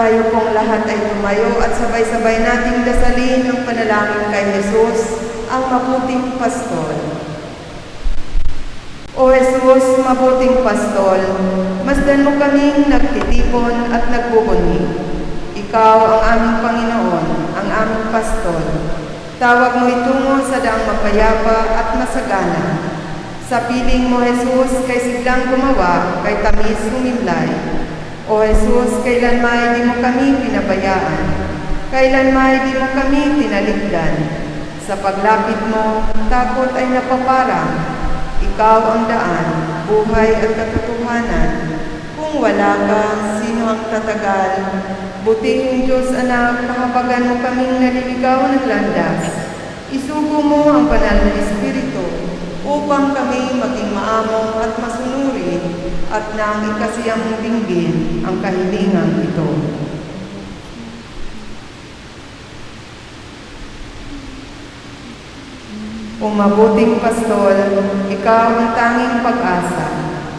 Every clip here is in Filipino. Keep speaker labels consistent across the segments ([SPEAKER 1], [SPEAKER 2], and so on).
[SPEAKER 1] Tayo pong lahat ay tumayo at sabay-sabay nating dasalin ang panalangin kay Jesus, ang mabuting pastol. O Jesus, mabuting pastol, masdan mo kaming nagtitipon at nagbubunyi. Ikaw ang aming Panginoon, ang aming pastol. Tawag mo itungo sa daang mapayapa at masagana. Sa piling mo, Jesus, kay siglang gumawa, kay tamis humimlay. O Jesus, kailanmay di mo kami pinabayaan. Kailanmay di mo kami tinaligdan. Sa paglapit mo, takot ay napaparang. Ikaw ang daan, buhay at katotohanan. Kung wala ka, sino ang tatagal? Butihing Diyos anak, kahabagan mo kaming naliligaw ng landas. Isugo mo ang banal na Espiritu upang kami maging maamong at masunuri at nang ikasiyang dinggin ang kahilingang ito. O mabuting pastol, ikaw ang tanging pag-asa.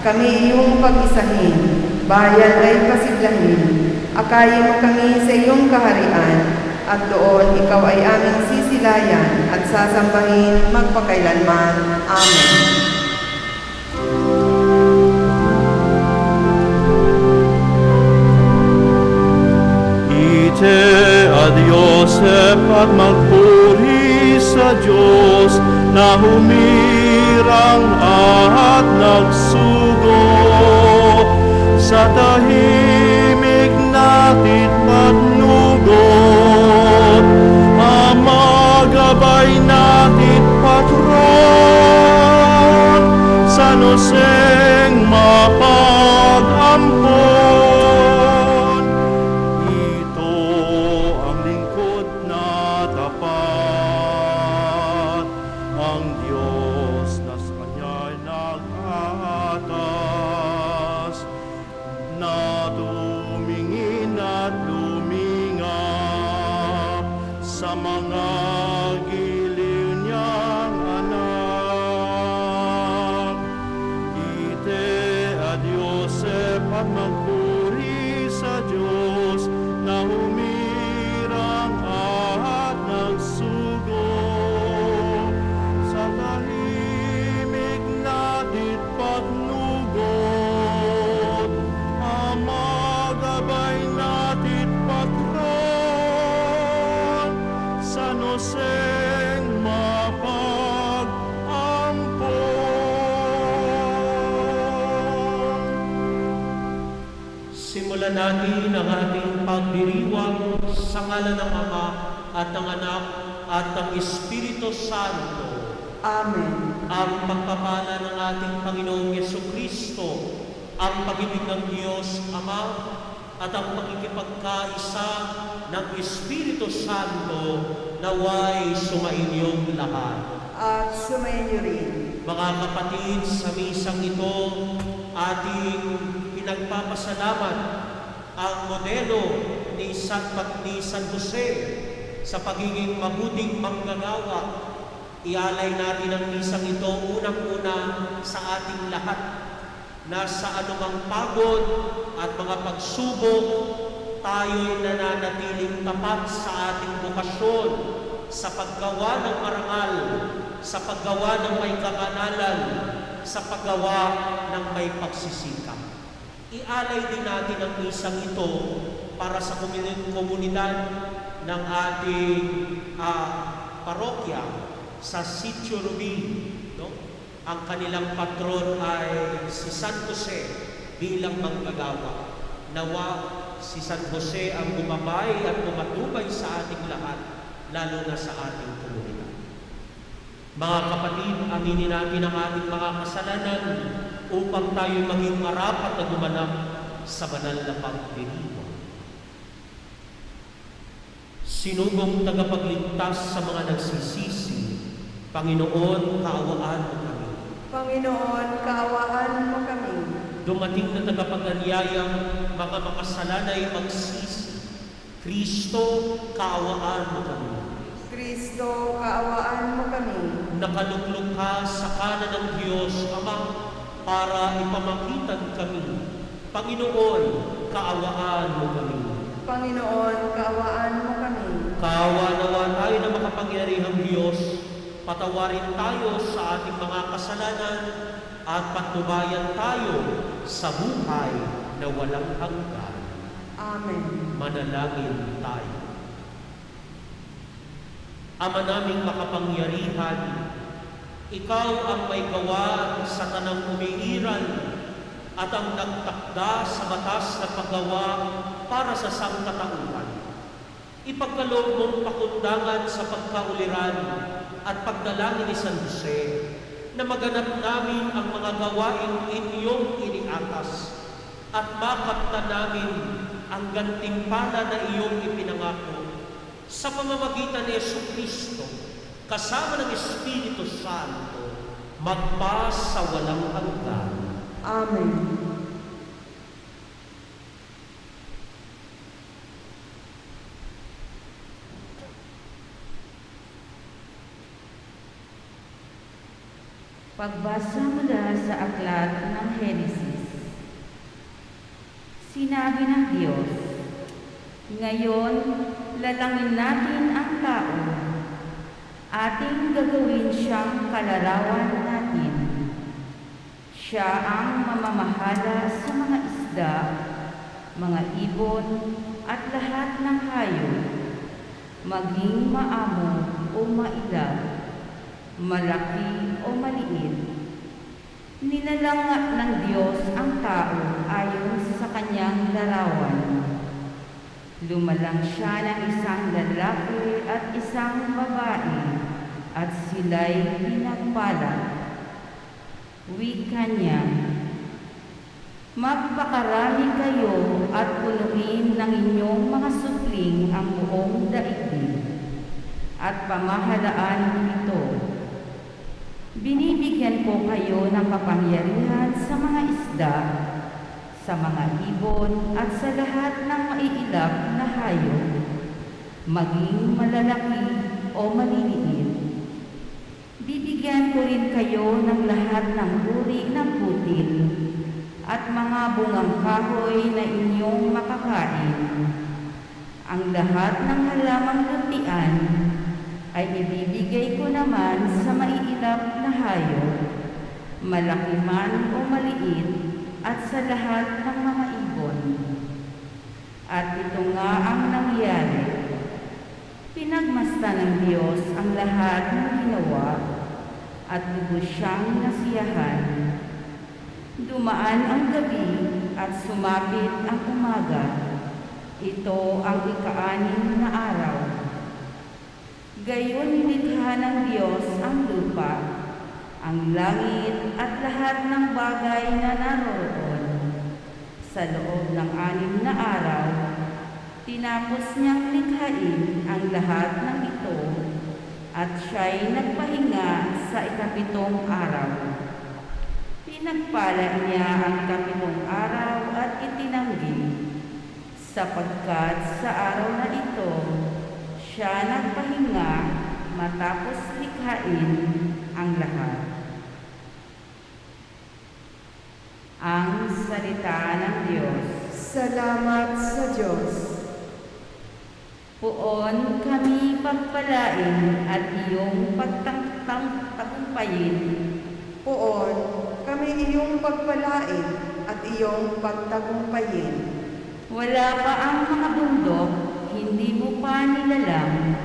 [SPEAKER 1] Kami iyong pag-isahin, bayan ay pasiglahin. Akayin mo kami sa iyong kaharian, at doon ikaw ay aming sisilayan at sasambahin magpakailanman. Amen.
[SPEAKER 2] Ite a Dios at magpuri sa Diyos na humirang at nagsugo sa tahimik natin patnugot, amagabay natin patron, sa noseng mapag-ampon. Ito ang lingkod na tapat, ang Diyos na sa Kanya'y nag-atas, na tumingin at lumingap sa mga giliw niyang anak. Ite a Diosep at magpuri sa Diyos na humirang at nagsugo sa tahimik natin patnugot, amagabay natin patron, sa noseng mapag-ampon.
[SPEAKER 3] Simulan natin ang ating pagdiriwang sa ngalan ng Ama at ng Anak at ng Espiritu Santo.
[SPEAKER 1] Amen.
[SPEAKER 3] Ang pagpapala ng ating Panginoong Yesukristo, ang pag-ibig ng Diyos Ama at ang pagkikipagkaisa ng Espiritu Santo naway sumainyong lahat.
[SPEAKER 1] At sumayin niyo rin.
[SPEAKER 3] Mga kapatid, sa misang ito, ating pinagpapasalamat ang modelo ni San Jose sa pagiging mabuting manggagawa. Ialay natin ang misang ito unang-una sa ating lahat na sa anumang pagod at mga pagsubok, tayo'y nananatiling tapat sa ating bukasyon sa paggawa ng marangal, sa paggawa ng may kabanalan, sa paggawa ng may pagsisikap. Ialay din natin ang isang ito para sa komunidad ng ating parokya sa Sitio Rubin. No? Ang kanilang patron ay si San Jose bilang manggagawa. Nawa si San Jose ang bumabay at bumatubay sa ating lahat, lalo na sa ating komunidad. Mga kapatid, aminin natin ang ating mga kasalanan upang tayo maging marapat na gumanap sa banal na pagdiriwang. Sinugong tagapagligtas sa mga nagsisisi, Panginoon, kaawaan mo kami.
[SPEAKER 1] Panginoon, kaawaan mo kami.
[SPEAKER 3] Dumating na tagapag-anyayang mga makasalanay magsisi, Kristo, kaawaan mo kami.
[SPEAKER 1] Kristo, kaawaan mo kami.
[SPEAKER 3] Nakaluklok ka sa kanan ng Diyos Ama para ipamagitan kami. Panginoon, kaawaan mo kami.
[SPEAKER 1] Panginoon, kaawaan mo kami.
[SPEAKER 3] Kaawa nawa tayo na makapangyarihang Diyos, patawarin tayo sa ating mga kasalanan at patnubayan tayo sa buhay na walang hanggan.
[SPEAKER 1] Amen.
[SPEAKER 3] Manalangin tayo. Ama naming makapangyarihan, Ikaw ang may gawa sa tanang umiiral at ang nagtakda sa batas na paggawa para sa sangkatauhan. Ipagkaloob mong pakundangan sa pagkauliran at pagdalangin ni San Jose na maganap namin ang mga gawaing inyong iniatas at makapta namin ang gantimpala na iyong ipinangako sa pamamagitan ni Jesucristo kasama ng Espiritu Santo magpa sa walang hanggan.
[SPEAKER 1] Amen.
[SPEAKER 4] Pagbasa mula sa aklat ng Henesis. Sinabi ng Diyos, "Ngayon, lalangin natin ang tao, ating gagawin siyang kalarawan natin. Siya ang mamamahala sa mga isda, mga ibon, at lahat ng hayop, maging maamo o mailag, malaki o maliit. Nilalanga ng Diyos ang tao ayon sa kanyang larawan. Lumalang siya ng isang lalaki at isang babae, at sila'y pinagpala. Wika niya, magpakarami kayo at punuin ng inyong mga supling ang buong daigdig, at pamahalaan ito. Binibigyan ko kayo ng kapangyarihan sa mga isda, sa mga ibon at sa lahat ng maiilag na hayop, maging malalaki o maliliit. Bibigyan ko rin kayo ng lahat ng uri ng putil at mga bungang kahoy na inyong makakain. Ang lahat ng halamang lutian ay ibibigay ko naman sa maiilag na hayop, malaki man o maliit, at sa lahat ng mga ibon. At ito nga ang nangyari. Pinagmasdan ng Diyos ang lahat ng ginawa at lubos siyang nasiyahan. Dumaan ang gabi at sumapit ang umaga. Ito ang ika-6 na araw. Gayon nilikha ng Diyos ang lupa, ang langit at lahat ng bagay na naroroon. Sa loob ng 6 na araw, tinapos niyang likhain ang lahat ng ito at siya'y nagpahinga sa ika-7 araw. Pinagpala niya ang ika-7 araw at itinanggi, sapagkat sa araw na ito, siya nagpahinga matapos likhain ang lahat. Ang salita ng Diyos.
[SPEAKER 1] Salamat sa Diyos.
[SPEAKER 4] Poon kami pagpalain at iyong pagtagumpayin.
[SPEAKER 1] Poon, kami iyong pagpalain at iyong pagtagumpayin.
[SPEAKER 4] Wala pa ang mga bundok, hindi mo pa nilalang.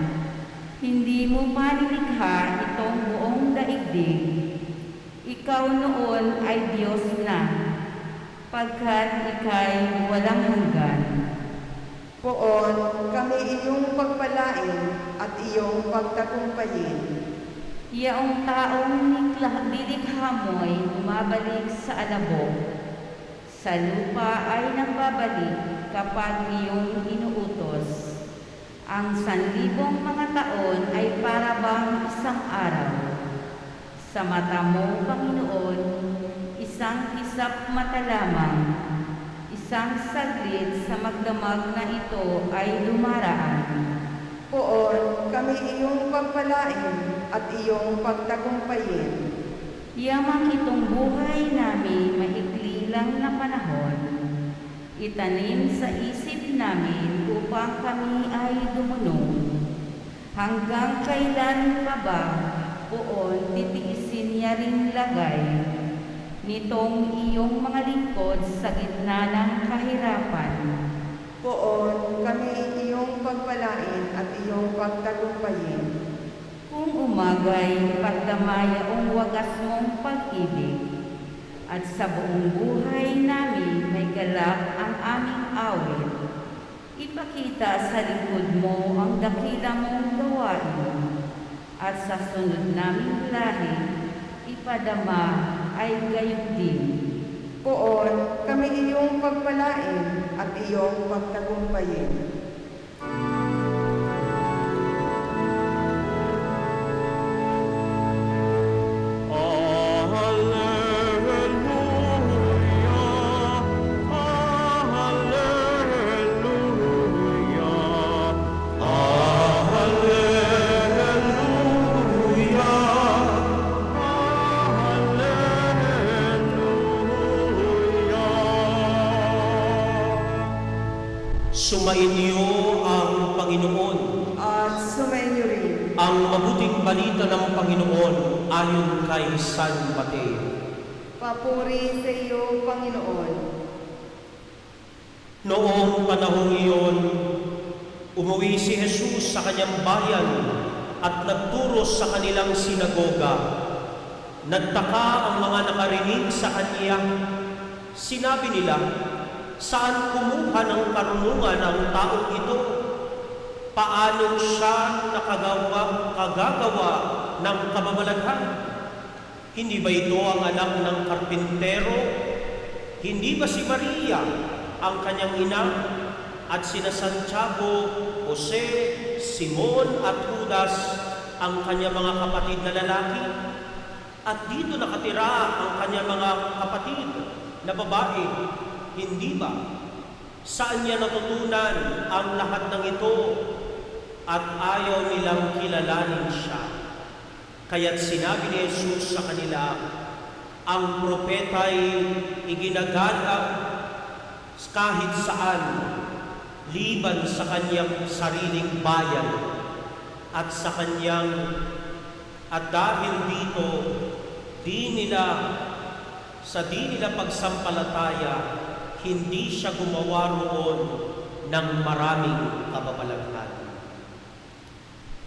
[SPEAKER 4] Hindi mo pa nilikha itong buong daigdig. Ikaw noon ay Diyos na, pagkat ika'y walang hanggan.
[SPEAKER 1] Poon, kami iyong pagpalain at iyong pagtagumpayin.
[SPEAKER 4] Yaong taong nilikha mo'y bumabalik sa alabok. Sa lupa ay nagbabalik kapag iyong inuutos. Ang 1,000 mga taon ay para bang isang araw. Sa mata mo, Panginoon, isang kisap mata lamang. Isang saglit sa magdamag na ito ay dumaraan.
[SPEAKER 1] Poon, kami iyong pagpalain at iyong pagtagumpayin.
[SPEAKER 4] Yamang itong buhay namin maikli lang na panahon. Itanim sa isip namin upang kami ay dumunong. Hanggang kailan pa ba poon titiisin niya ring lagay nitong iyong mga lingkod sa gitna ng kahirapan?
[SPEAKER 1] Poon kami iyong pagpalain at iyong pagtagumpayin.
[SPEAKER 4] Kung umagay pagdamaya ang wagas mong pag-ibig, at sa buong buhay namin may galak ang aming awit, ipakita sa lingkod mo ang dakila mong gawain, at sa sunod naming lahi, ipadama ay gayon din.
[SPEAKER 1] Poon kami iyong pagpalain at iyong pagtagumpayin.
[SPEAKER 3] Sumainyo ang Panginoon.
[SPEAKER 1] At sumainyo rin.
[SPEAKER 3] Ang mabuting balita ng Panginoon ayon kay San Mateo.
[SPEAKER 1] Papuri sa iyo, Panginoon.
[SPEAKER 3] Noong panahong iyon, umuwi si Jesus sa kanyang bayan at nagturo sa kanilang sinagoga. Nagtaka ang mga nakarinig sa kanya. Sinabi nila, saan kumuha ng karunungan ang taong ito? Paano siya kagagawa ng kamamalaghan? Hindi ba ito ang anak ng karpintero? Hindi ba si Maria ang kanyang ina at sina Santiago, Jose, Simon at Judas ang kanyang mga kapatid na lalaki? At dito nakatira ang kanyang mga kapatid na babae. Hindi ba? Saan niya natutunan ang lahat ng ito at ayaw nilang kilalanin siya? Kaya't sinabi ni Jesus sa kanila, ang propeta'y iginagalang kahit saan, liban sa kanyang sariling bayan at sa kanyang, at dahil dito, di nila pagsampalataya, hindi siya gumawa roon ng maraming kababalaghan.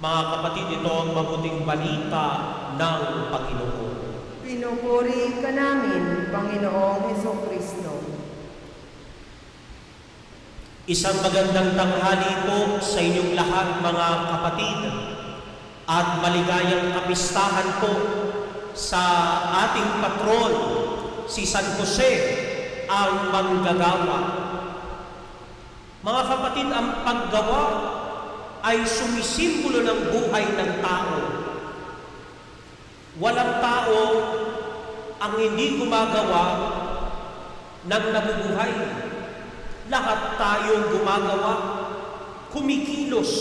[SPEAKER 3] Mga kapatid, ito ang mabuting balita ng Panginoon.
[SPEAKER 1] Pinupuri ka namin, Panginoong Hesukristo.
[SPEAKER 3] Isang magandang tanghali po sa inyong lahat, mga kapatid, at maligayang kapistahan po sa ating patron, si San Jose, ang manggagawa. Mga kapatid, ang paggawa ay sumisimbolo ng buhay ng tao. Walang tao ang hindi gumagawa ng nabubuhay. Lahat tayong gumagawa, kumikilos,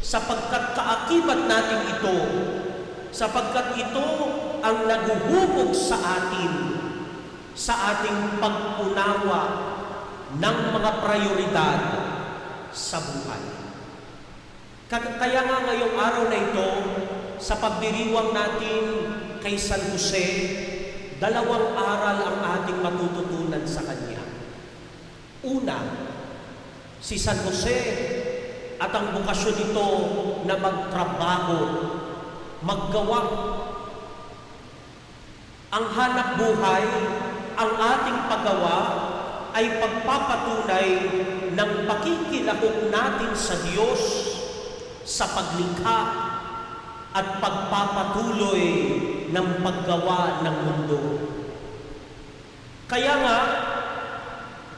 [SPEAKER 3] sapagkat kaakibat natin ito, sapagkat ito ang naguhubog sa atin, sa ating pag-unawa ng mga prioridad sa buhay. Kaya nga ngayong araw na ito, sa pagdiriwang natin kay San Jose, dalawang aral ang ating matututunan sa kanya. Una, si San Jose at ang bukasyon nito na magtrabaho, maggawa. Ang hanap buhay, ang ating paggawa ay pagpapatunay ng pakikilahok natin sa Diyos sa paglikha at pagpapatuloy ng paggawa ng mundo. Kaya nga,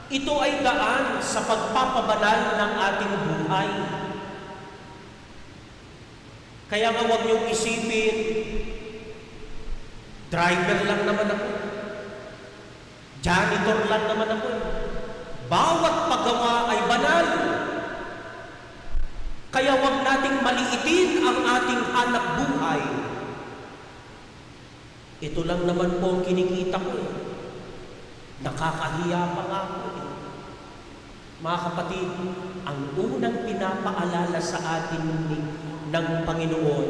[SPEAKER 3] ito ay daan sa pagpapabanal ng ating buhay. Kaya nga huwag niyong isipin, driver lang naman ako. Janitor lang naman ako. Bawat paggawa ay banal. Kaya huwag nating maliitin ang ating hanap buhay. Ito lang naman po ang kinikita ko. Nakakahiya pa nga ako. Mga kapatid, ang unang pinapaalala sa atin ng Panginoon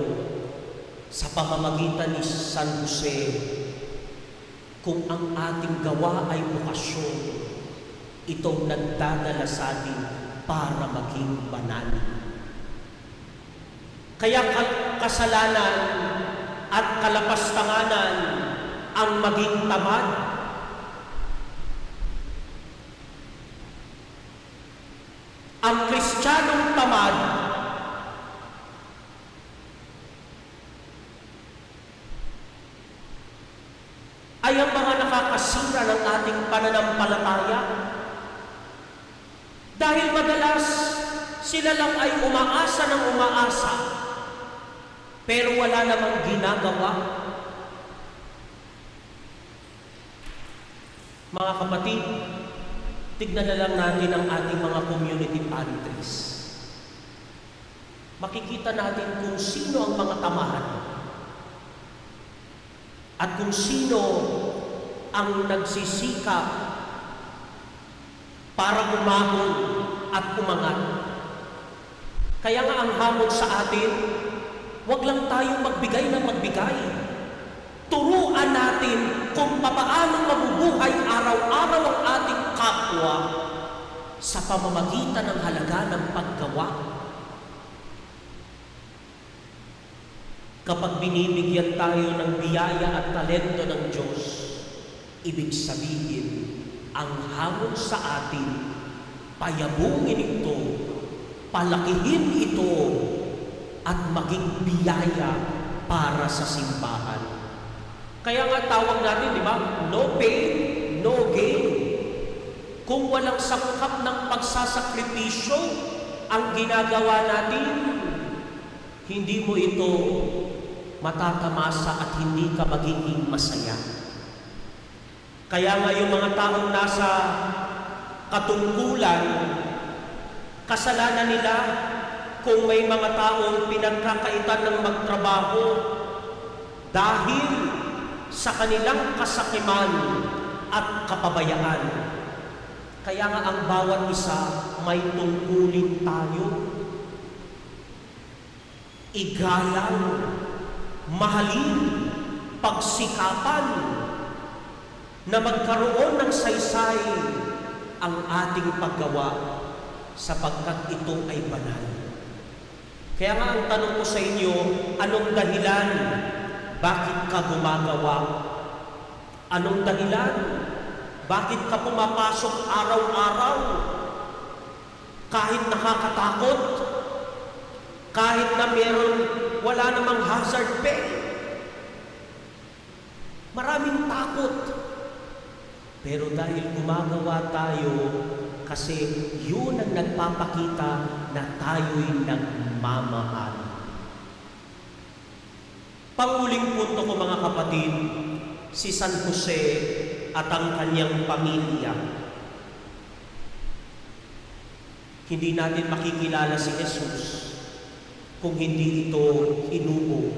[SPEAKER 3] sa pamamagitan ni San Jose, kung ang ating gawa ay bukasyon, itong nagdadala sa atin para maging banal. Kaya kasalanan at kalapastanganan ang maging tamad. Ang Kristiyanong tamad ay ang mga nakakasira ng ating pananampalataya. Dahil madalas sila lang ay umaasa ng umaasa, pero wala namang ginagawa. Mga kapatid, tignan na lang natin ang ating mga community parishes. Makikita natin kung sino ang mga tamahan at kung sino ang nagsisikap para umahon at umangat. Kaya nga ang hamon sa atin, huwag lang tayong magbigay ng magbigay. Turuan natin kung papaano mabubuhay araw-araw ang ating kapwa sa pamamagitan ng halaga ng paggawa. Kapag binibigyan tayo ng biyaya at talento ng Diyos, ibig sabihin, ang hamon sa atin, payabungin ito, palakihin ito, at maging biyaya para sa simbahan. Kaya nga tawag natin, di ba? No pain, no gain. Kung walang sangkap ng pagsasakripisyo ang ginagawa natin, hindi mo ito matatamasa at hindi ka magiging masaya. Kaya nga yung mga taong nasa katungkulan, kasalanan nila kung may mga taong pinagkakaitan ng magtrabaho dahil sa kanilang kasakiman at kapabayaan. Kaya nga ang bawat isa may tungkulin tayo. Igalang, mahalin, pagsikapan na magkaroon ng saysay ang ating paggawa sapagkat ito ay banal. Kaya nga ang tanong ko sa inyo, anong dahilan? Bakit ka gumagawa? Anong dahilan? Bakit ka pumapasok araw-araw? Kahit nakakatakot? Kahit na wala namang hazard pay? Maraming takot. Pero dahil gumagawa tayo, kasi yun ang nagpapakita na tayo'y nagmamahal. Panguling punto ko mga kapatid, si San Jose at ang kanyang pamilya. Hindi natin makikilala si Jesus kung hindi ito hinuo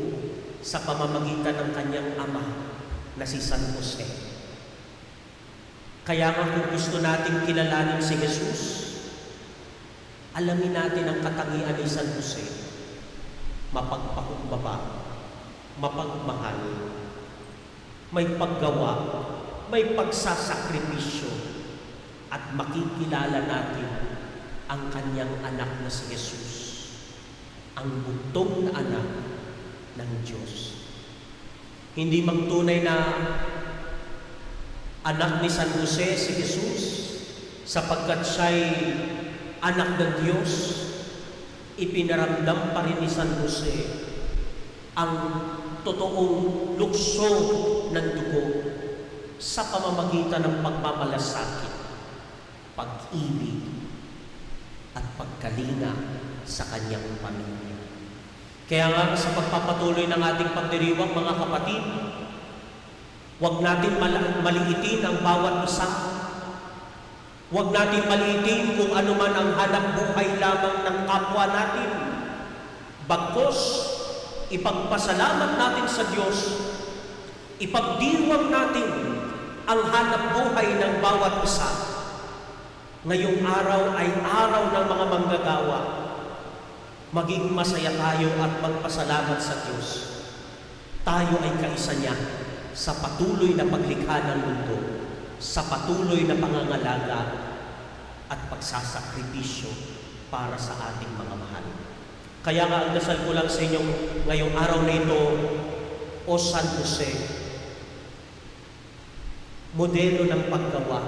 [SPEAKER 3] sa pamamagitan ng kanyang ama na si San Jose. Kaya nga kung gusto natin kilalanin si Jesus, alamin natin ang katangian ni San Jose. Mapagpakumbaba, mapagmahal, may paggawa, may pagsasakripisyo, at makikilala natin ang kanyang anak na si Jesus, ang bugtong na anak ng Diyos. Hindi magtunay na anak ni San Jose si Jesus sapagkat siya'y anak ng Diyos, ipinaramdam pa rin ni San Jose ang totoong lukso ng dugo sa pamamagitan ng pagmamalasakit, pag-ibig, at pagkalinga sa kanyang pamilya. Kaya nga sa pagpapatuloy ng ating pagdiriwang mga kapatid, huwag natin maliitin ang bawat isa. Huwag natin maliitin kung ano man ang hanap buhay lamang ng kapwa natin. Bagkus, ipagpasalamat natin sa Diyos, ipagdiwang natin ang hanap buhay ng bawat isa. Ngayong araw ay araw ng mga manggagawa. Maging masaya tayo at magpasalamat sa Diyos. Tayo ay kaisa niya sa patuloy na paglikha ng mundo, sa patuloy na pangangalaga at pagsasakripisyo para sa ating mga mahal. Kaya nga ang dasal ko lang sa inyong ngayong araw na ito, O San Jose, modelo ng paggawa,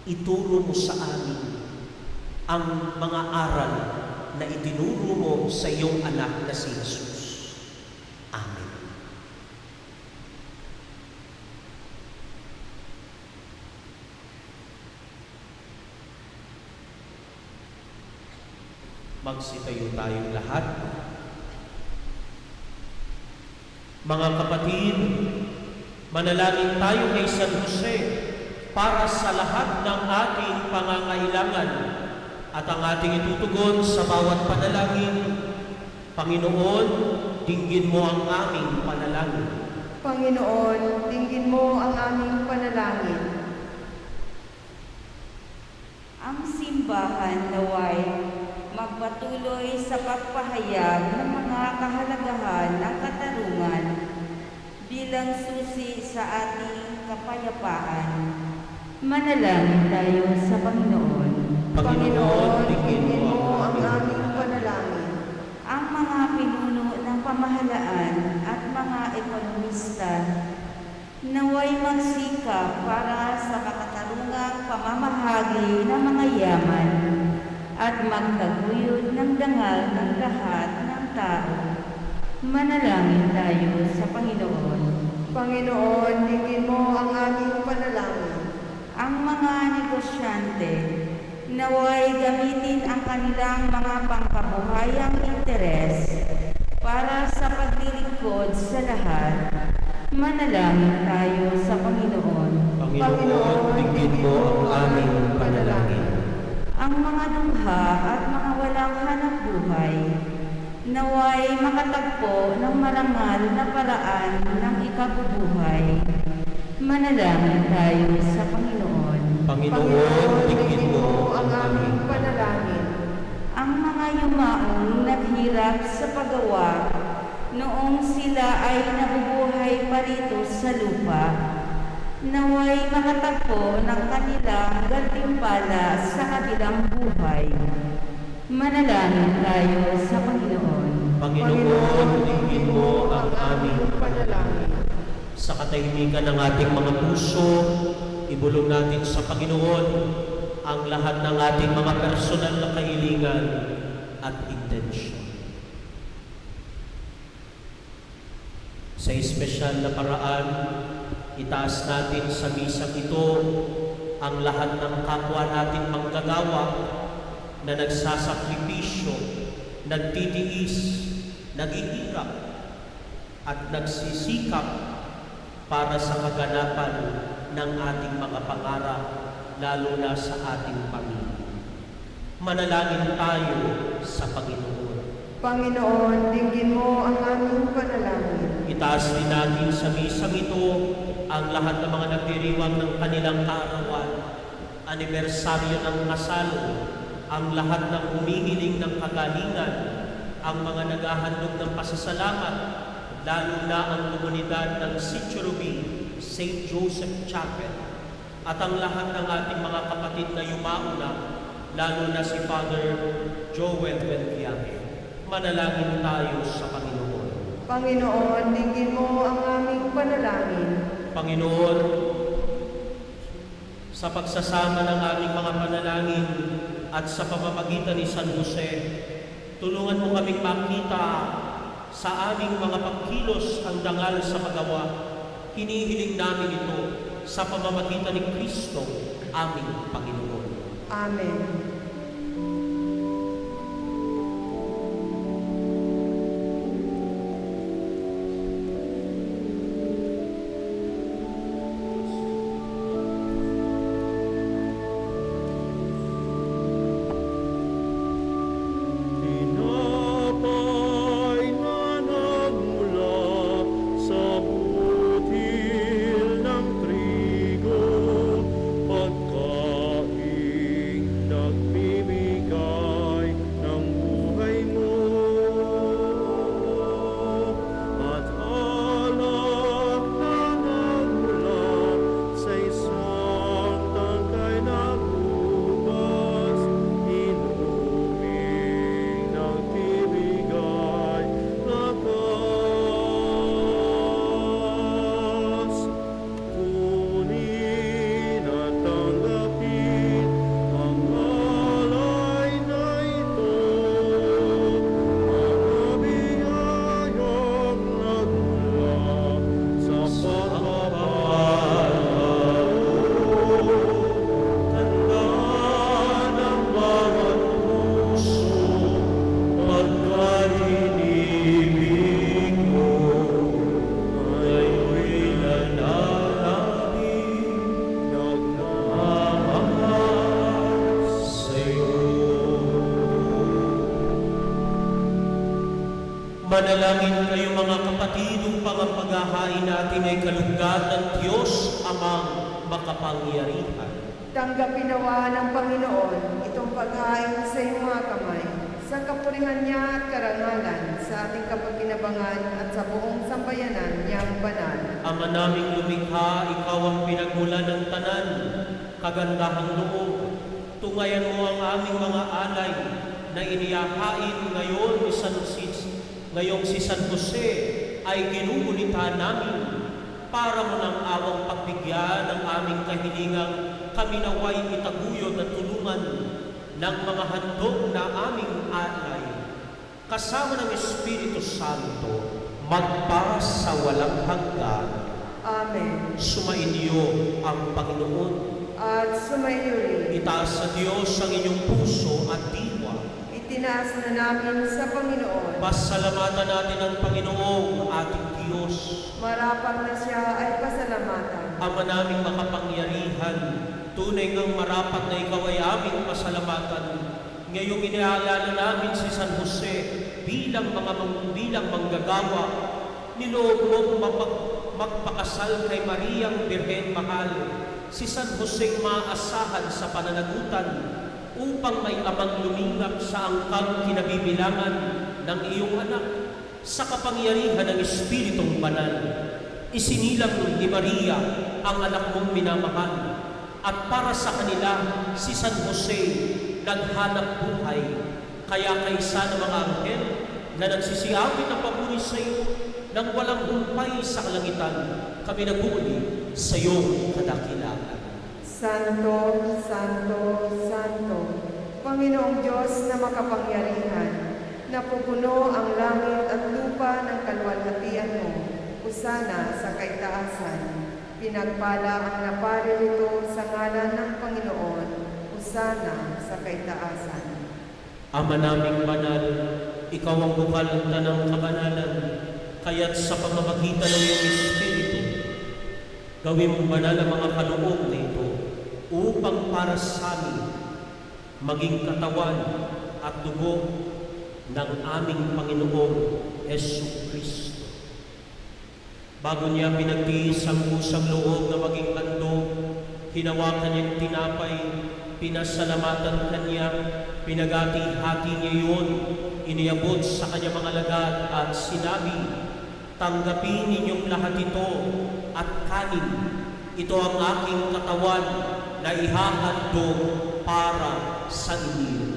[SPEAKER 3] ituro mo sa amin ang mga aral na itinuro mo sa iyong anak na si Jesus. Amen. Magsitayo tayong lahat. Mga kapatid, manalangin tayo kay San Jose para sa lahat ng ating pangangailangan at ang ating itutugon sa bawat panalangin. Panginoon, dinggin mo ang aming panalangin.
[SPEAKER 1] Panginoon, dinggin mo ang aming panalangin.
[SPEAKER 4] Ang simbahan naway magpatuloy sa pagpahayag ng mga kahalagahan ng katarungan bilang susi sa ating kapayapaan. Manalangin tayo sa Panginoon.
[SPEAKER 3] Panginoon, dinggin mo ang
[SPEAKER 1] aming panalangin.
[SPEAKER 4] Ang mga pinuno ng pamahalaan at mga ekonomista naway magsikap para sa makatarungang pamamahagi ng mga yaman at magtaguyod ng dangal ng lahat ng tao. Manalangin tayo sa Panginoon.
[SPEAKER 1] Panginoon, dinggin mo ang aming panalangin.
[SPEAKER 4] Ang mga negosyante naway gamitin ang kanilang mga pangkabuhayang interes para sa paglilingkod sa lahat. Manalangin tayo sa Panginoon.
[SPEAKER 3] Panginoon, dinggin mo ang aming panalangin.
[SPEAKER 4] Ang mga dungha at mga walang hanap buhay naway makatagpo ng marangal na paraan ng ikabubuhay. Manalangin tayo sa Panginoon.
[SPEAKER 3] Panginoon, dinggin mo
[SPEAKER 1] ang aming panalangin.
[SPEAKER 4] Ang mga yumaong naghirap sa paggawa noong sila ay nabubuhay pa rito sa lupa, naway makatagpo ng kanilang gantimpala sa kabilang buhay. Manalangin tayo sa Panginoon.
[SPEAKER 3] Panginoon, dinggin mo ang aming
[SPEAKER 1] panalangin.
[SPEAKER 3] sa katahimikan ng ating mga puso, ibulong natin sa Panginoon ang lahat ng ating mga personal na kahilingan at intensyon. Sa espesyal na paraan, itaas natin sa misang ito ang lahat ng kapwa nating manggagawa na nagsasakripisyo, nagtitiis, naghihirap, at nagsisikap para sa kaganapan ng ating mga pangarap, lalo na sa ating pamilya. Manalangin tayo sa Panginoon.
[SPEAKER 1] Panginoon, dinggin mo ang aming panalangin.
[SPEAKER 3] Itaas din natin sa misang ito ang lahat ng mga nagdiriwang ng kanilang kaarawan, anibersaryo ng kasal, ang lahat ng humihiling ng kagalingan, ang mga naghahandog ng pasasalamat, lalo na ang komunidad ng Sitio Rubi, St. Joseph Chapel, at ang lahat ng ating mga kapatid na yumauna, lalo na si Father Joel Benviaje. Manalangin tayo sa Panginoon.
[SPEAKER 1] Panginoon, dinggin mo ang aming panalangin.
[SPEAKER 3] Panginoon, sa pagsasama ng aming mga panalangin at sa pamamagitan ni San Jose, tulungan mo kaming makita sa aming mga pagkilos ang dangal sa paggawa. Hinihiling namin ito sa pamamagitan ni Kristo, aming Panginoon.
[SPEAKER 1] Amen.
[SPEAKER 2] Tinapay na nagmula sa butil ng trigo, pagkain
[SPEAKER 3] Manalangin kayo mga kapatid upang ang paghahain natin ay kalugdan ng Diyos Amang makapangyarihan.
[SPEAKER 1] Tanggapin nawa ng Panginoon itong paghain sa iyong mga kamay, sa kapurihan niya at karangalan, sa ating kapagkinabangan at sa buong sambayanan niyang banal.
[SPEAKER 3] Ama naming lumikha, ikaw ang pinagmulan ng tanan, kagandahang loob. Tungayan mo ang aming mga alay na inihahain ngayon ngayong si San Jose ay ginugunita namin para mo ng awang pagbigyan ng aming kahilingang kami naway itaguyod at tulungan ng mga handog na aming alay. Kasama ng Espiritu Santo, magpa sa walang hanggan.
[SPEAKER 1] Amen.
[SPEAKER 3] Sumainyo ang Panginoon.
[SPEAKER 1] At sumayo rin.
[SPEAKER 3] Itaas sa Diyos ang inyong puso at diwa.
[SPEAKER 1] Itinaas na namin sa Panginoon.
[SPEAKER 3] Pasalamatan natin ang Panginoong ating Diyos.
[SPEAKER 1] Marapat na siya ay pasalamatan.
[SPEAKER 3] Ama naming makapangyarihan, tunay ngang marapat na ikaw ay aming pasalamatan. Ngayong iniaalala namin si San Jose bilang manggagawa, niloob mong magpakasal kay Mariang Birhen Mahal, si San Jose maasahan sa pananagutan upang may amang lumingap sa angkang kinabibilangan ng iyong anak sa kapangyarihan ng Espiritong Banal. Isinilang ni Maria ang anak mong minamahal at para sa kanila si San Jose naghanap buhay. Kaya kaysa ng mga anghel na nagsisiawit ng papuri sa iyo nang walang humpay sa kalangitan, kami naguli sa iyong kadakilaan.
[SPEAKER 1] Santo, Santo, Santo, Panginoong Diyos na makapangyarihan, napupuno ang langit at lupa ng kalwalhatian mo, usana sa kaitaasan. Pinagpala ang naparirito sa ngalan ng Panginoon, usana sa kaitaasan.
[SPEAKER 3] Ama naming banal, ikaw ang bukal ng kabanalan, kaya't sa pamamagitan ng iyong Espiritu, gawin mo banal ang mga kaloob na ito upang para sa amin maging katawan at dugo ng aming Panginoong Hesus Kristo. Bago niya pinagtiis ang pusang loob na maging handog, hinawakan niyang tinapay, pinasalamatan kanya, pinagati-hati niya yun, iniabot sa kanya mga lagad at sinabi, tanggapin ninyong lahat ito at kanin. Ito ang aking katawan na ihahandog para sa inyo.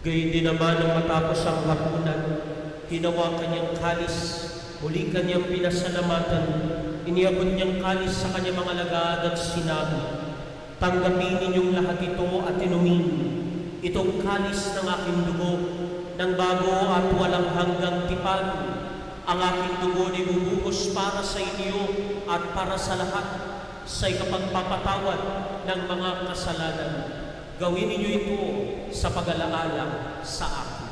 [SPEAKER 3] Gayun din naman ang matapos ang hapunan, hinawakan niyang kalis, muli kanyang pinasalamatan, iniabot niyang kalis sa kanyang mga lagad at sinabi, tanggapin ninyong lahat ito at inumin. Itong kalis ng aking dugo, ng bago at walang hanggang tipan. Ang aking dugo ay bubuhos para sa inyo at para sa lahat sa ikapagpapatawad ng mga kasalanan. Gawin ninyo ito sa pag-alaala sa akin.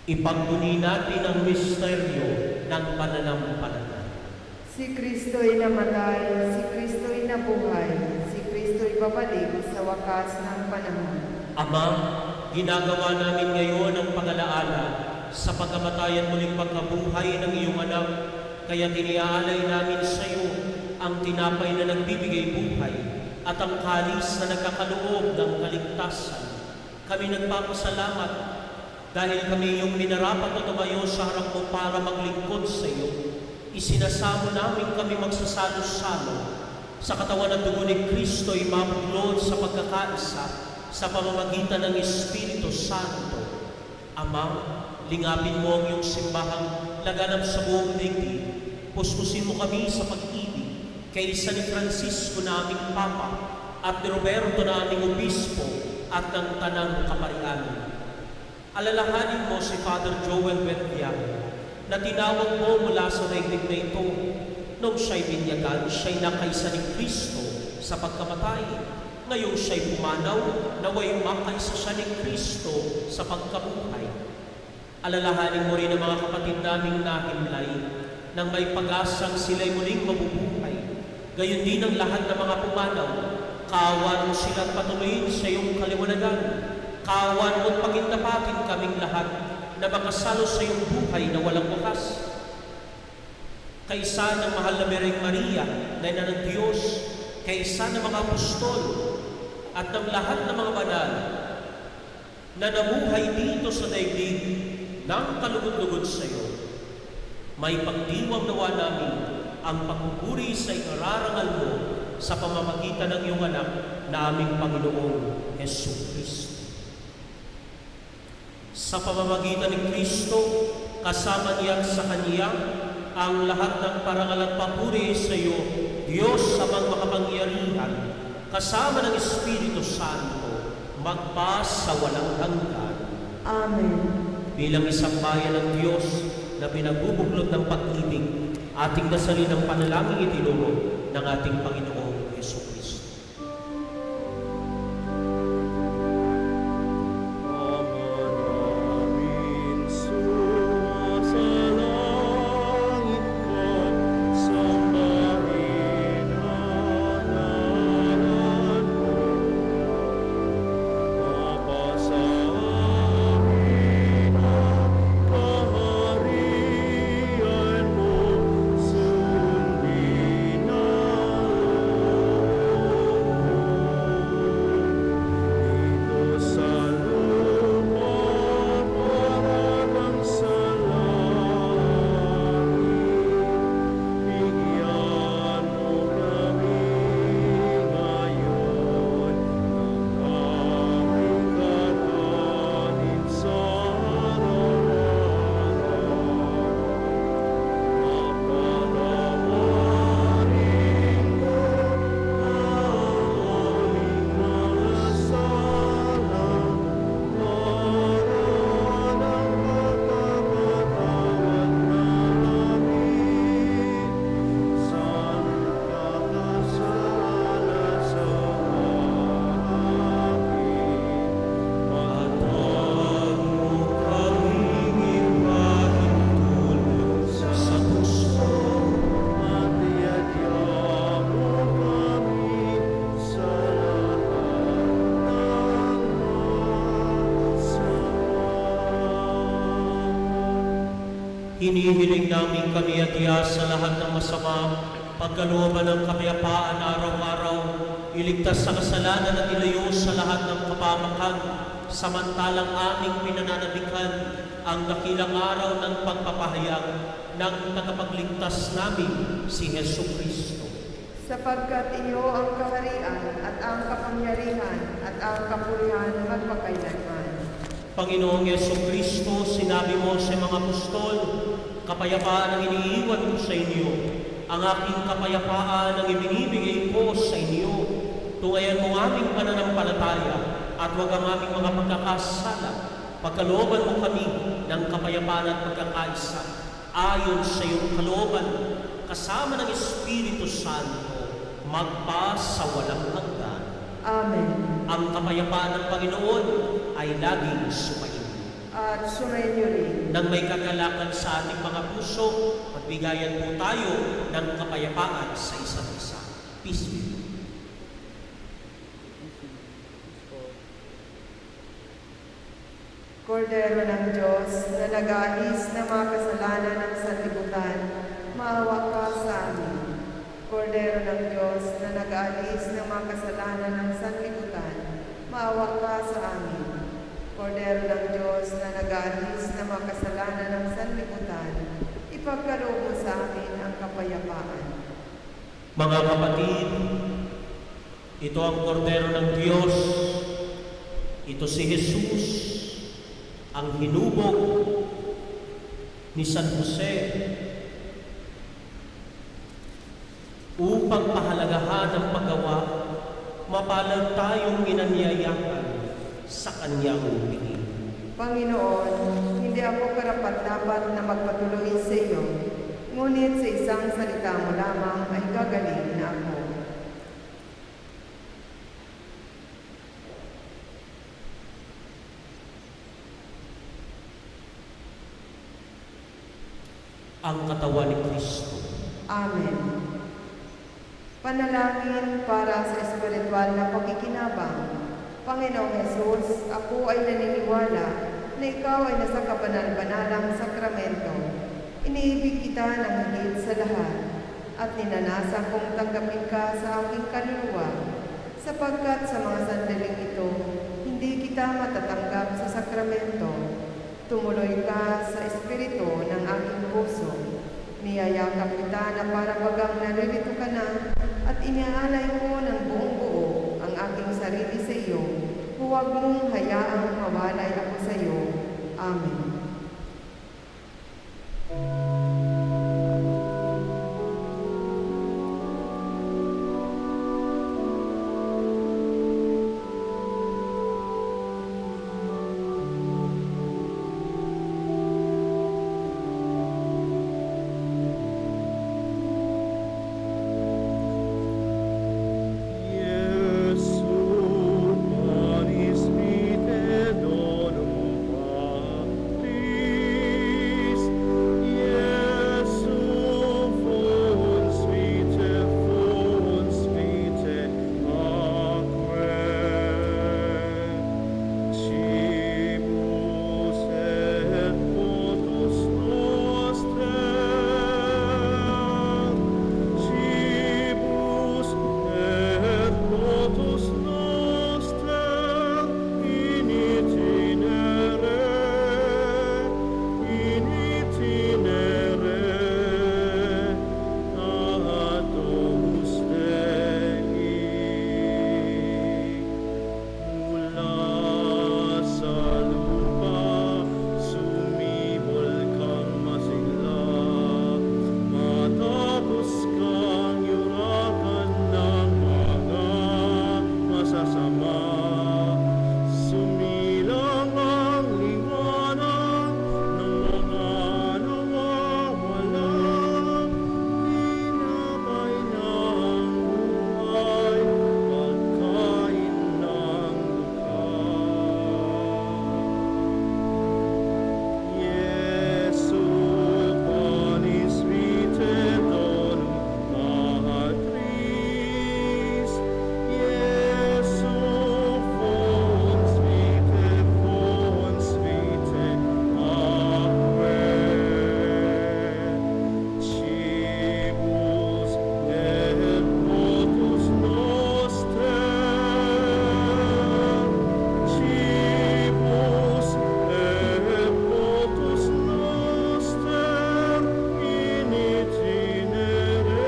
[SPEAKER 3] Ipagtuni natin ang misteryo ng pananampalataya.
[SPEAKER 1] Si Kristo'y namatay, si Kristo'y nabuhay, si Kristo'y babalik sa wakas ng panahon.
[SPEAKER 3] Ama, ginagawa namin ngayon ang pag-alaala sa pagkamatayan muling pagkabuhay ng iyong anak, kaya tiniaalay namin sa iyo ang tinapay na nagbibigay buhay at ang kalis na nagkakaloob ng kaligtasan. Kami nagpapasalamat dahil kami yung minarapat na tumayo sa harap mo para maglingkod sa iyo. Isinasamo namin kami magsasalo-salo sa katawan at dugo ni Kristo ay mabuklod sa pagkakaisa sa pamamagitan ng Espiritu Santo. Ama, lingapin mo ang iyong simbahang laganap sa buong daigdig. Puspusin mo kami sa pag-ibig kay San Francisco na aming Papa at ni Roberto na aming Obispo at ng Tanang Kaparian. Alalahanin mo si Father Joel Benvian na tinawag mo mula sa daigdig na ito Noong siya'y binyagan, siya'y nakaisa ni Kristo sa pagkamatay. Ngayong siya'y pumanaw, naway makaisa siya ni Kristo sa pagkabuhay. Alalahanin mo rin ang mga kapatid naming nahimlay, nang may pag-asang sila'y muling mabubuhay. Gayon din ang lahat ng mga pumanaw. Kawan mo silang patuloyin sa iyong kaliwanagan. Kawan mo't pagindapatin kaming lahat na makasalo sa iyong buhay na walang wakas. Kaisa ng mahal na Birheng Maria, na ina ng Diyos, kaisa ng mga apostol, at ng lahat ng mga banal na namuhay dito sa daigdig ng kalugod-lugod sa iyo, may pagdiwang nawa namin ang pagpupuri sa ikararangal mo sa pamamagitan ng iyong anak na aming Panginoong Hesus Kristo. Sa pamamagitan ni Kristo, kasama niya sa Kanya, ang lahat ng parangal at papuri sa iyo, Diyos Amang makapangyarihan, kasama ng Espiritu Santo, magpas sa walang hanggan.
[SPEAKER 1] Amen.
[SPEAKER 3] Bilang isang bayan ng Diyos na pinabubuklod ng pag-ibig, ating dasalin ang panalangin itinuro ng ating Panginoong Hesus Kristo. Hinihiling namin kami at sa lahat ng masama, pagkalooban ng kapayapaan araw-araw, iligtas sa kasalanan at ilayo sa lahat ng kapamakan, samantalang aming pinananabikan ang dakilang araw ng pagpapahayag ng tagapagligtas namin, si Hesus Kristo.
[SPEAKER 1] Sapagkat iyo ang kaharian at ang kapangyarihan at ang kapurihan magpakailanman.
[SPEAKER 3] Panginoong Yesu Kristo, sinabi mo sa mga apostol, kapayapaan ang iniiwan ko sa inyo. Ang aking kapayapaan ang ibinibigay ko sa inyo. Tungayan mo aming pananampalataya at huwag ang aming mga pagkakasala. Pagkalooban mo kami ng kapayapaan at pagkakaisa. Ayon sa iyong kalooban, kasama ng Espiritu Santo, magpa sa walang hanggan.
[SPEAKER 1] Amen.
[SPEAKER 3] Ang kapayapaan ng Panginoon ay laging sumainyo.
[SPEAKER 1] At sumainyo rin.
[SPEAKER 3] Nang may kagalakan sa ating mga puso, magbigayan po tayo ng kapayapaan sa isa't isa. Peace be with you.
[SPEAKER 1] Kordero ng Diyos na nag-aalis ng mga kasalanan ng sanlibutan, maawa ka sa amin. Kordero ng Diyos na nag-aalis ng mga kasalanan ng sanlibutan, maawa ka sa amin. Kordero ng Diyos na nag-aalis ng mga kasalanan ng sanlibutan, ipagkaloob mo sa amin ang kapayapaan.
[SPEAKER 3] Mga kapatid, ito ang Kordero ng Diyos. Ito si Jesus, ang hinubog ni San Jose upang pahalagahan ang paggawa, mapalad tayong inanyayahan sa kanyang piging.
[SPEAKER 1] Panginoon, hindi ako karapat-dapat na magpatuloy sa iyo, ngunit sa isang salita mo lamang ay gagaling na ako.
[SPEAKER 3] Ang katawan ni Kristo.
[SPEAKER 1] Amen. Panalangin para sa espiritual na pakikinabang. Panginoong Hesus, ako ay naniniwala na ikaw ay nasa kabanal-banalang sakramento. Iniibig kita ng higit sa lahat at ninanasa kong tanggapin ka sa aking kaluluwa, sapagkat sa mga sandaling ito, hindi kita matatanggap sa sakramento. Tumuloy ka sa espiritu ng aking puso. Niyayakap kita na para bagang naririto ka na at iniaalay ko ng buong buo ang aking sarili sa iyo. Huwag mong hayaang mawalay ako sa iyo. Amen.
[SPEAKER 2] Jesu, panis vitae donum Patris. Jesu, fons vitae aquae. Cibus et potus noster. Cibus et potus noster in itinere ad Domus Dei. Mula sa lupa sumibol kang masigla, matapos kang yurakan ng mga masasama. Sumilang ang liwanag ng mga nawawalan, tinapay ng buhay, pagkain ng lupa. Jesu, panis vitae donum Patris. Jesu, fons vitae aquae. Cibus et potus noster. Cibus et potus noster in itinere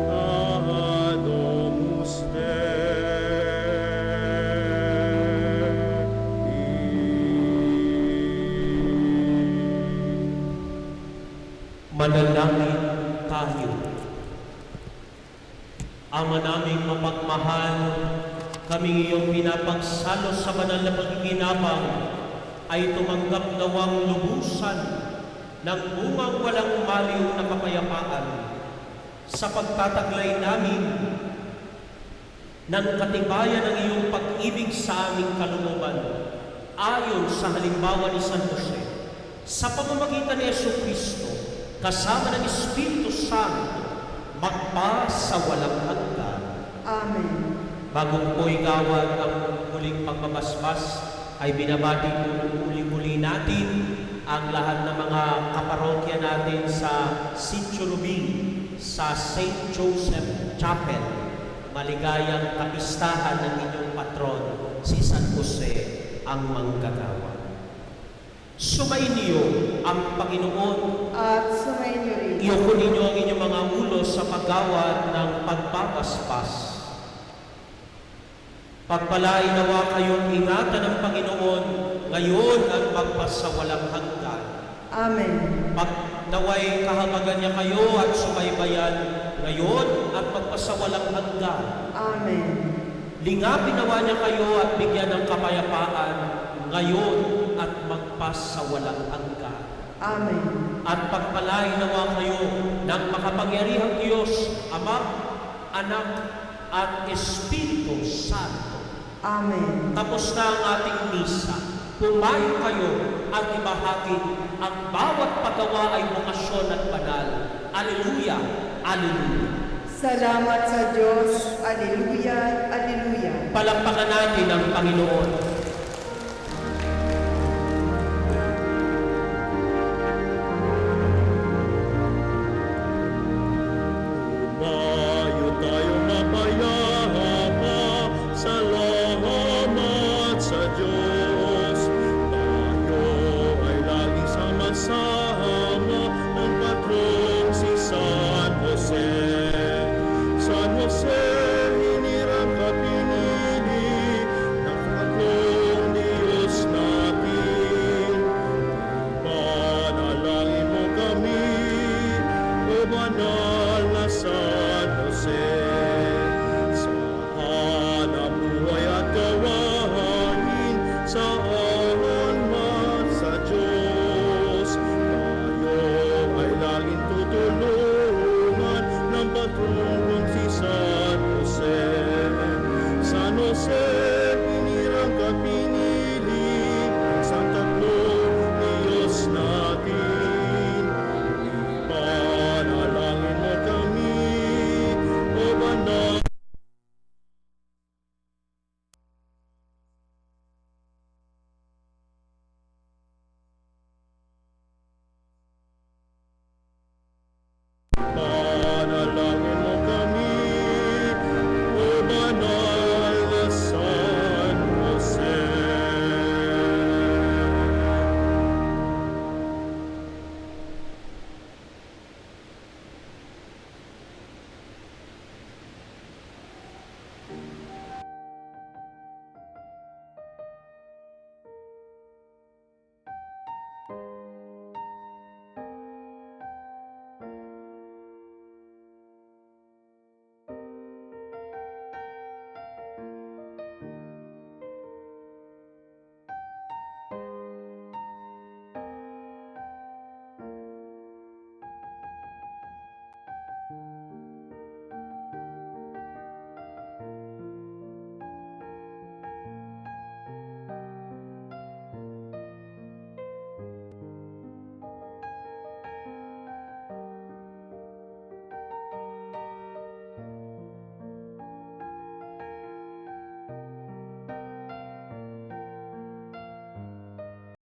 [SPEAKER 2] ad Domus Dei.
[SPEAKER 3] Manalangin tayo. Ama naming mapagmahal, kami iyong pinapagsalo sa banal na pagkikinabang ay tumanggap nawang lubusan ng bungang walang maliw na kapayapaan sa pagtataglay namin ng katibayan ng iyong pag-ibig sa aming kalooban ayon sa halimbawa ni San Jose sa pamamagitan ni Yesu Kristo kasama ng Espiritu Santo magpa sa walang hanggan.
[SPEAKER 1] Amen.
[SPEAKER 3] Bago po igawad ang muling pagbabasbas, ay binabati po muli-muli natin ang lahat ng mga kaparokya natin sa Sitio Rubin, sa St. Joseph Chapel. Maligayang kapistahan ng inyong patron, si San Jose ang manggagawa. Sumainyo ang Panginoon.
[SPEAKER 1] At sumainyo rin.
[SPEAKER 3] Iyoko ninyo ang inyong mga ulo sa paggawad ng pagbabasbas. Pagpalain nawa kayong ingatan ng Panginoon ngayon at magpasawalang hanggan.
[SPEAKER 1] Amen.
[SPEAKER 3] Naway kahabagan niya kayo at sumaybayan ngayon at magpasawalang hanggan.
[SPEAKER 1] Amen.
[SPEAKER 3] Lingapin nawa niya kayo at bigyan ng kapayapaan ngayon at magpasawalang hanggan.
[SPEAKER 1] Amen.
[SPEAKER 3] At pagpalain nawa kayo ng makapangyarihang Diyos, Ama, Anak, at Espiritu Santo.
[SPEAKER 1] Amen.
[SPEAKER 3] Tapos na ang ating misa. Pumayo kayo at ibahagi ang bawat paggawa ay bukasyon at banal. Alleluia! Alleluia!
[SPEAKER 1] Salamat sa Diyos. Alleluia, alleluia.
[SPEAKER 3] Palakpakan natin ang Panginoon.